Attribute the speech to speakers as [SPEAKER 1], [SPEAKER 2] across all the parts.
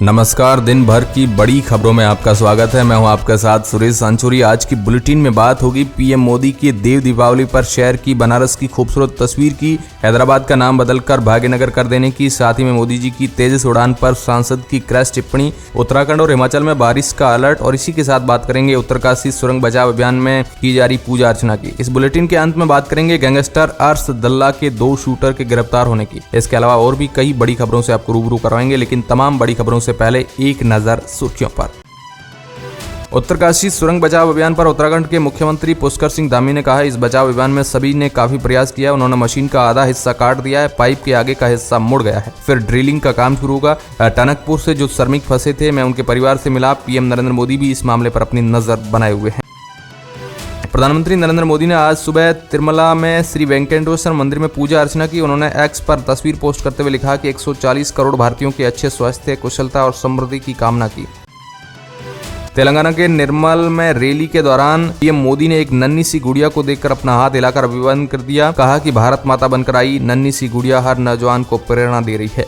[SPEAKER 1] नमस्कार। दिन भर की बड़ी खबरों में आपका स्वागत है। मैं हूं आपके साथ सुरेश सांचोरी। आज की बुलेटिन में बात होगी पीएम मोदी की देव दीपावली पर शहर की बनारस की खूबसूरत तस्वीर की, हैदराबाद का नाम बदलकर भाग्यनगर कर देने की, साथ ही में मोदी जी की तेजस उड़ान पर सांसद की क्रैश टिप्पणी, उत्तराखंड और हिमाचल में बारिश का अलर्ट और इसी के साथ बात करेंगे उत्तरकाशी सुरंग बचाव अभियान में की जा रही पूजा अर्चना की। इस बुलेटिन के अंत में बात करेंगे गैंगस्टर अर्श दल्ला के 2 शूटर के गिरफ्तार होने की। इसके अलावा और भी कई बड़ी खबरों से आपको रूबरू करवाएंगे, लेकिन तमाम बड़ी खबरों से पहले एक नजर सुर्खियों पर। उत्तरकाशी सुरंग बचाव अभियान पर उत्तराखंड के मुख्यमंत्री पुष्कर सिंह धामी ने कहा है, इस बचाव अभियान में सभी ने काफी प्रयास किया। उन्होंने मशीन का आधा हिस्सा काट दिया है, पाइप के आगे का हिस्सा मुड़ गया है, फिर ड्रिलिंग का काम शुरू होगा। टनकपुर से जो श्रमिक फंसे थे, मैं उनके परिवार से मिला। पीएम नरेंद्र मोदी भी इस मामले पर अपनी नजर बनाए हुए हैं। प्रधानमंत्री नरेंद्र मोदी ने आज सुबह तिरुमला में श्री वेंकटेश्वर मंदिर में पूजा अर्चना की। उन्होंने एक्स पर तस्वीर पोस्ट करते हुए लिखा कि 140 करोड़ भारतीयों के अच्छे स्वास्थ्य, कुशलता और समृद्धि की कामना की। तेलंगाना के निर्मल में रैली के दौरान पीएम मोदी ने एक नन्ही सी गुड़िया को देखकर अपना हाथ हिलाकर अभिवादन कर दिया। कहा कि भारत माता बनकर आई नन्ही सी गुड़िया हर नौजवान को प्रेरणा दे रही है।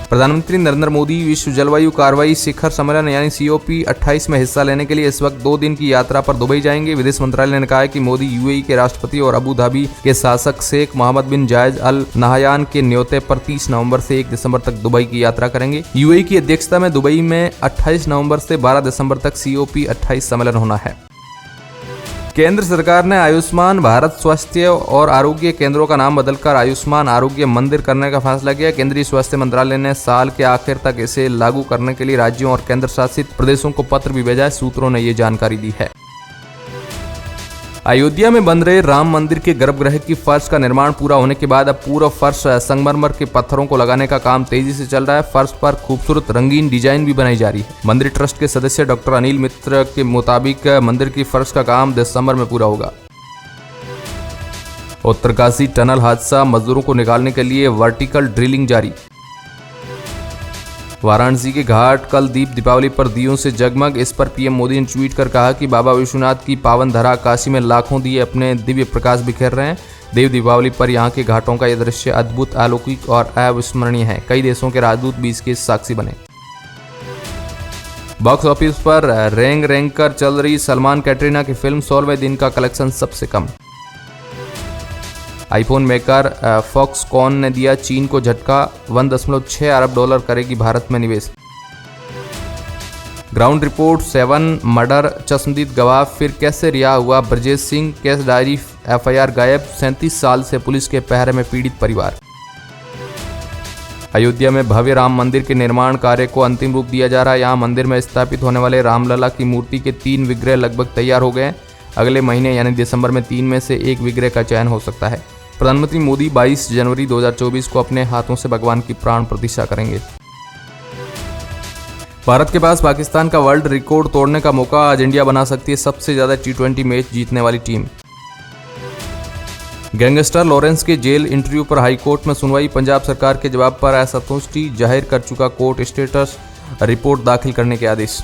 [SPEAKER 1] प्रधानमंत्री नरेंद्र मोदी विश्व जलवायु कार्रवाई शिखर सम्मेलन यानी COP28 में हिस्सा लेने के लिए इस वक्त 2 दिन की यात्रा पर दुबई जाएंगे। विदेश मंत्रालय ने कहा है कि मोदी UAE के राष्ट्रपति और अबू धाबी के शासक शेख मोहम्मद बिन जायद अल नहयान के न्योते पर 30 नवंबर से 1 दिसंबर तक दुबई की यात्रा करेंगे। UAE की अध्यक्षता में दुबई में 28 नवंबर से 12 दिसंबर तक COP28 सम्मेलन होना है। केंद्र सरकार ने आयुष्मान भारत स्वास्थ्य और आरोग्य केंद्रों का नाम बदलकर आयुष्मान आरोग्य मंदिर करने का फैसला किया। केंद्रीय स्वास्थ्य मंत्रालय ने साल के आखिर तक इसे लागू करने के लिए राज्यों और केंद्र शासित प्रदेशों को पत्र भी भेजा है। सूत्रों ने ये जानकारी दी है। अयोध्या में बन रहे राम मंदिर के गर्भगृह की फर्श का निर्माण पूरा होने के बाद अब पूरा फर्श संगमरमर के पत्थरों को लगाने का काम तेजी से चल रहा है। फर्श पर खूबसूरत रंगीन डिजाइन भी बनाई जा रही है। मंदिर ट्रस्ट के सदस्य डॉक्टर अनिल मित्र के मुताबिक मंदिर की फर्श का काम दिसंबर में पूरा होगा। उत्तरकाशी टनल हादसा, मजदूरों को निकालने के लिए वर्टिकल ड्रिलिंग जारी। वाराणसी के घाट कल दीप दीपावली पर दियों से जगमग। इस पर पीएम मोदी ने ट्वीट कर कहा कि बाबा विश्वनाथ की पावन धरा काशी में लाखों दिए अपने दिव्य प्रकाश बिखेर रहे हैं। देव दीपावली पर यहाँ के घाटों का यह दृश्य अद्भुत, अलौकिक और अविस्मरणीय है। कई देशों के राजदूत भी इसके साक्षी बने। बॉक्स ऑफिस पर रेंग कर चल रही सलमान कैटरीना की फिल्म 16वें दिन का कलेक्शन सबसे कम। आईफोन मेकर फॉक्सकॉन ने दिया चीन को झटका, 1.6 अरब डॉलर करेगी भारत में निवेश। ग्राउंड रिपोर्ट 7 मर्डर, चश्मदीद गवाह फिर कैसे रिहा हुआ Brajesh Singh, case diary FIR गायब, 37 साल से पुलिस के पहरे में पीड़ित परिवार। अयोध्या में भव्य राम मंदिर के निर्माण कार्य को अंतिम रूप दिया जा रहा है। यहाँ मंदिर में स्थापित होने वाले रामलला की मूर्ति के 3 विग्रह लगभग तैयार हो गए। अगले महीने यानी दिसंबर में 3 में से 1 विग्रह का चयन हो सकता है। प्रधानमंत्री मोदी 22 जनवरी 2024 को अपने हाथों से भगवान की प्राण प्रतिष्ठा करेंगे। भारत के पास पाकिस्तान का वर्ल्ड रिकॉर्ड तोड़ने का मौका, आज इंडिया बना सकती है सबसे ज्यादा T20 मैच जीतने वाली टीम। गैंगस्टर लॉरेंस के जेल इंटरव्यू पर हाईकोर्ट में सुनवाई, पंजाब सरकार के जवाब पर असंतुष्टि जाहिर कर चुका कोर्ट, स्टेटस रिपोर्ट दाखिल करने के आदेश।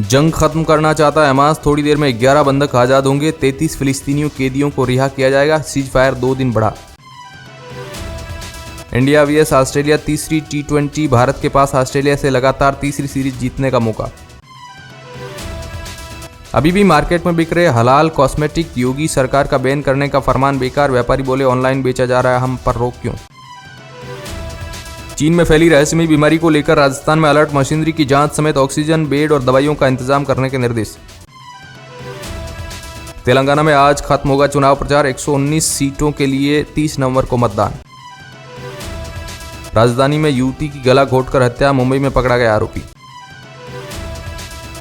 [SPEAKER 1] जंग खत्म करना चाहता है हमास, थोड़ी देर में 11 बंधक आजाद होंगे, 33 फिलिस्तीनियों कैदियों को रिहा किया जाएगा, सीज फायर 2 दिन बढ़ा। इंडिया vs ऑस्ट्रेलिया तीसरी T20, भारत के पास ऑस्ट्रेलिया से लगातार तीसरी सीरीज जीतने का मौका। अभी भी मार्केट में बिक रहे हलाल कॉस्मेटिक, योगी सरकार का बैन करने का फरमान बेकार, व्यापारी बोले ऑनलाइन बेचा जा रहा है, हम पर रोक क्यों। चीन में फैली रहस्यमयी बीमारी को लेकर राजस्थान में अलर्ट, मशीनरी की जांच समेत ऑक्सीजन, बेड और दवाइयों का इंतजाम करने के निर्देश। तेलंगाना में आज खत्म होगा चुनाव प्रचार, 119 सीटों के लिए 30 नवंबर को मतदान। राजधानी में युवती की गला घोंटकर हत्या, मुंबई में पकड़ा गया आरोपी।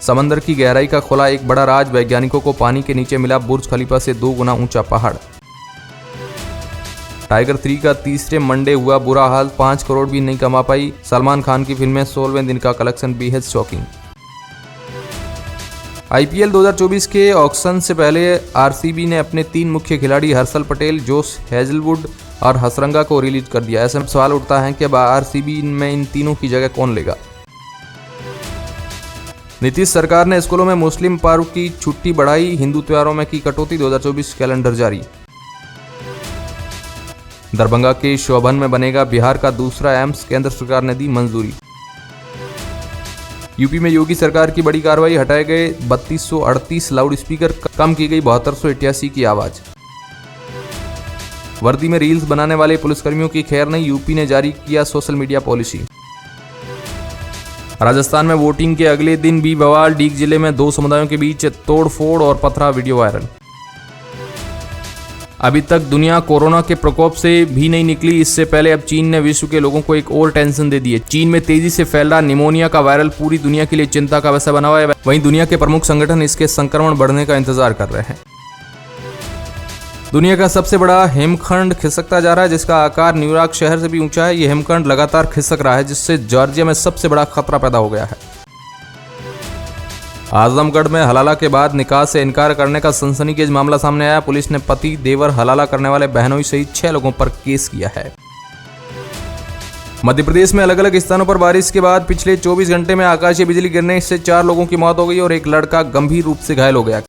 [SPEAKER 1] समंदर की गहराई का खुला एक बड़ा राज, वैज्ञानिकों को पानी के नीचे मिला बुर्ज खलीफा से 2 गुना ऊंचा पहाड़। टाइगर 3 का तीसरे मंडे हुआ बुरा हाल, 5 करोड़ भी नहीं कमा पाई। सलमान खान की फिल्म में 16वें दिन का कलेक्शन बेहद शॉकिंग। IPL 2024 के ऑक्शन से पहले RCB ने अपने 3 मुख्य खिलाड़ी हर्षल पटेल, जोश हेजलवुड और हसरंगा को रिलीज कर दिया। ऐसे में सवाल उठता है कि अब RCB में इन तीनों की जगह कौन लेगा। नीतीश सरकार ने स्कूलों में मुस्लिम पर्व की छुट्टी बढ़ाई, हिंदू त्योहारों में की कटौती, 2024 कैलेंडर जारी। दरभंगा के शोभन में बनेगा बिहार का दूसरा एम्स, केंद्र सरकार ने दी मंजूरी। यूपी में योगी सरकार की बड़ी कार्रवाई, हटाए गए 3238 लाउड स्पीकर, कम की गई 7288 की आवाज। वर्दी में रील्स बनाने वाले पुलिसकर्मियों की खैर नहीं, यूपी ने जारी किया सोशल मीडिया पॉलिसी। राजस्थान में वोटिंग के अगले दिन भी बवाल, डीग जिले में 2 समुदायों के बीच तोड़फोड़ और पथराव, वीडियो वायरल। अभी तक दुनिया कोरोना के प्रकोप से भी नहीं निकली, इससे पहले अब चीन ने विश्व के लोगों को एक और टेंशन दे दी है। चीन में तेजी से फैल रहा निमोनिया का वायरल पूरी दुनिया के लिए चिंता का विषय बना हुआ है। वहीं दुनिया के प्रमुख संगठन इसके संक्रमण बढ़ने का इंतजार कर रहे हैं। दुनिया का सबसे बड़ा हिमखंड खिसकता जा रहा है, जिसका आकार न्यूयॉर्क शहर से भी ऊंचा है। यह हिमखंड लगातार खिसक रहा है, जिससे जॉर्जिया में सबसे बड़ा खतरा पैदा हो गया है। आजमगढ़ में हलाला के बाद निकाह से इनकार करने का सनसनीखेज मामला सामने आया। पुलिस ने पति देवर हलाला करने वाले बहनोई सहित 6 लोगों पर केस किया है। मध्य प्रदेश में अलग अलग स्थानों पर बारिश के बाद पिछले 24 घंटे में आकाशीय बिजली गिरने से 4 लोगों की मौत हो गई और एक लड़का गंभीर रूप से घायल हो गया।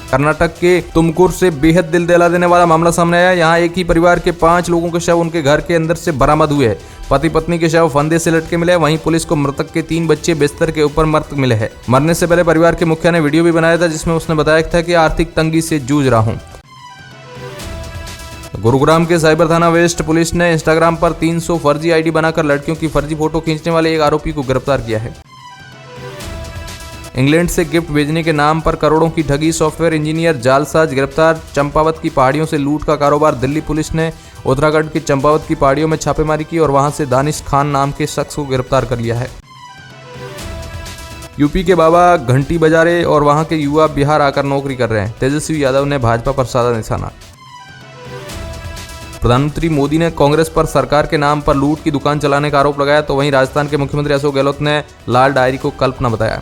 [SPEAKER 1] कर्नाटक के तुमकुर से बेहद दिल दहला देने वाला मामला सामने आया। यहाँ एक ही परिवार के 5 लोगों के शव उनके घर के अंदर से बरामद हुए हैं। पति पत्नी के शव फंदे से लटके मिले। वहीं पुलिस को मृतक के 3 बच्चे बिस्तर के ऊपर मृत मिले हैं। मरने से पहले परिवार के मुखिया ने वीडियो भी बनाया था, जिसमें उसने बताया था कि आर्थिक तंगी से जूझ रहा हूं। गुरुग्राम के साइबर थाना वेस्ट पुलिस ने इंस्टाग्राम पर 300 फर्जी आईडी बनाकर लड़कियों की फर्जी फोटो खींचने वाले एक आरोपी को गिरफ्तार किया है। इंग्लैंड से गिफ्ट भेजने के नाम पर करोड़ों की ठगी, सॉफ्टवेयर इंजीनियर जालसाज गिरफ्तार। चंपावत की पहाड़ियों से लूट का कारोबार, दिल्ली पुलिस ने उत्तराखंड की चंपावत की पहाड़ियों में छापेमारी की और वहां से दानिश खान नाम के शख्स को गिरफ्तार कर लिया है। यूपी के बाबा घंटी बजा रहे और वहां के युवा बिहार आकर नौकरी कर रहे हैं। तेजस्वी यादव ने भाजपा पर साधा निशाना। प्रधानमंत्री मोदी ने कांग्रेस पर सरकार के नाम पर लूट की दुकान चलाने का आरोप लगाया, तो वहीं राजस्थान के मुख्यमंत्री अशोक गहलोत ने लाल डायरी को कल्पना बताया।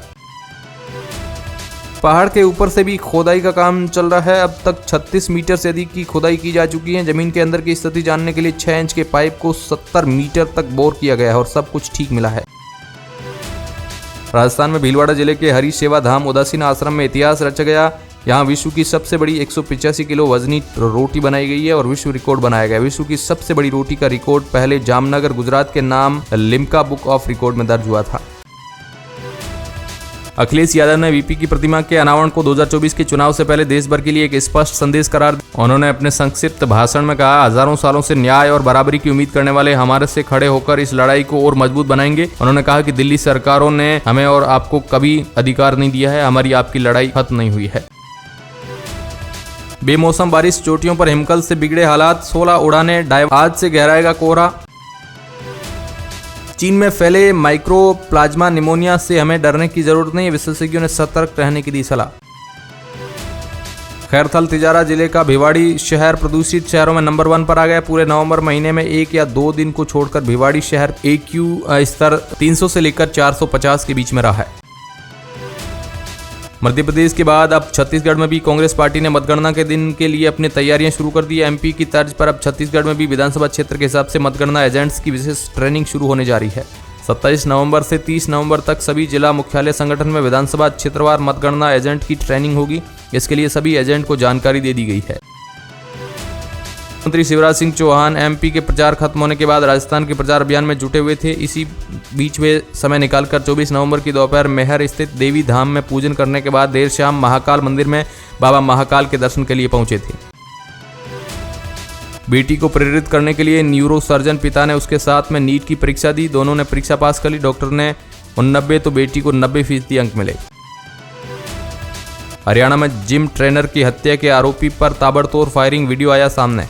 [SPEAKER 1] पहाड़ के ऊपर से भी खोदाई का काम चल रहा है। अब तक 36 मीटर से अधिक की खोदाई की जा चुकी है। जमीन के अंदर की स्थिति जानने के लिए 6 इंच के पाइप को 70 मीटर तक बोर किया गया है और सब कुछ ठीक मिला है। राजस्थान में भीलवाड़ा जिले के हरि सेवा धाम उदासीन आश्रम में इतिहास रचा गया। यहाँ विश्व की सबसे बड़ी 185 किलो वजनी रोटी बनाई गई है और विश्व रिकॉर्ड बनाया गया। विश्व की सबसे बड़ी रोटी का रिकॉर्ड पहले जामनगर गुजरात के नाम लिम्का बुक ऑफ रिकॉर्ड में दर्ज हुआ था। अखिलेश यादव ने वीपी की प्रतिमा के अनावरण को 2024 के चुनाव से पहले देश भर के लिए एक स्पष्ट संदेश करार दिया। उन्होंने अपने संक्षिप्त भाषण में कहा, हजारों सालों से न्याय और बराबरी की उम्मीद करने वाले हमारे से खड़े होकर इस लड़ाई को और मजबूत बनाएंगे। उन्होंने कहा कि दिल्ली सरकारों ने हमें और आपको कभी अधिकार नहीं दिया है, हमारी आपकी लड़ाई खत्म नहीं हुई है। बेमौसम बारिश, चोटियों पर हिमकल से बिगड़े हालात, 16 उड़ानें डाइवर्ट, आज से गहराएगा कोहरा। चीन में फैले माइक्रोप्लाज्मा निमोनिया से हमें डरने की जरूरत नहीं है, विशेषज्ञों ने सतर्क रहने की दी सलाह। खैरथल तिजारा जिले का भिवाड़ी शहर प्रदूषित शहरों में नंबर 1 पर आ गया। पूरे नवंबर महीने में 1 या 2 दिन को छोड़कर भिवाड़ी शहर AQ स्तर 300 से लेकर 450 के बीच में रहा है। मध्य प्रदेश के बाद अब छत्तीसगढ़ में भी कांग्रेस पार्टी ने मतगणना के दिन के लिए अपनी तैयारियां शुरू कर दी है। एमपी की तर्ज पर अब छत्तीसगढ़ में भी विधानसभा क्षेत्र के हिसाब से मतगणना एजेंट्स की विशेष ट्रेनिंग शुरू होने जा रही है। 27 नवंबर से 30 नवंबर तक सभी जिला मुख्यालय संगठन में विधानसभा क्षेत्रवार मतगणना एजेंट की ट्रेनिंग होगी। इसके लिए सभी एजेंट को जानकारी दे दी गई है। मुख्यमंत्री शिवराज सिंह चौहान एमपी के प्रचार खत्म होने के बाद राजस्थान के प्रचार अभियान में जुटे हुए थे। इसी बीच वे समय निकालकर 24 नवंबर की दोपहर मैहर स्थित देवी धाम में पूजन करने के बाद देर शाम महाकाल मंदिर में बाबा महाकाल के दर्शन के लिए पहुंचे थे। बेटी को प्रेरित करने के लिए न्यूरो सर्जन पिता ने उसके साथ में नीट की परीक्षा दी। दोनों ने परीक्षा पास कर ली। डॉक्टर ने 89 तो बेटी को 90% अंक मिले। हरियाणा में जिम ट्रेनर की हत्या के आरोपी पर ताबड़तोड़ फायरिंग वीडियो आया सामने।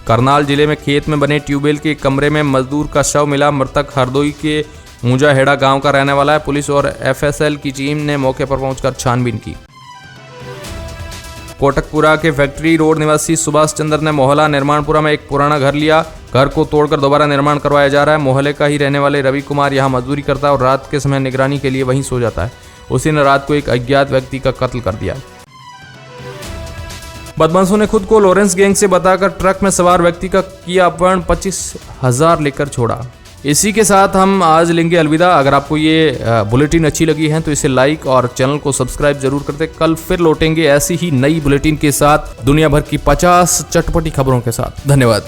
[SPEAKER 1] करनाल जिले में खेत में बने ट्यूबवेल के कमरे में मजदूर का शव मिला। मृतक हरदोई के ऊंजाहेड़ा गांव का रहने वाला है। पुलिस और एफएसएल की टीम ने मौके पर पहुंचकर छानबीन की। कोटकपुरा के फैक्ट्री रोड निवासी सुभाष चंद्र ने मोहल्ला निर्माणपुरा में एक पुराना घर लिया। घर को तोड़कर दोबारा निर्माण करवाया जा रहा है। मोहल्ले का ही रहने वाले रवि कुमार यहां मजदूरी करता है और रात के समय निगरानी के लिए वहीं सो जाता है। उसी ने रात को एक अज्ञात व्यक्ति का कत्ल कर दिया। बदमाशों ने खुद को लॉरेंस गैंग से बताकर ट्रक में सवार व्यक्ति का किया अपहरण, 25,000 लेकर छोड़ा। इसी के साथ हम आज लेंगे अलविदा। अगर आपको ये बुलेटिन अच्छी लगी है तो इसे लाइक और चैनल को सब्सक्राइब जरूर करते। कल फिर लौटेंगे ऐसी ही नई बुलेटिन के साथ, दुनिया भर की 50 चटपटी खबरों के साथ। धन्यवाद।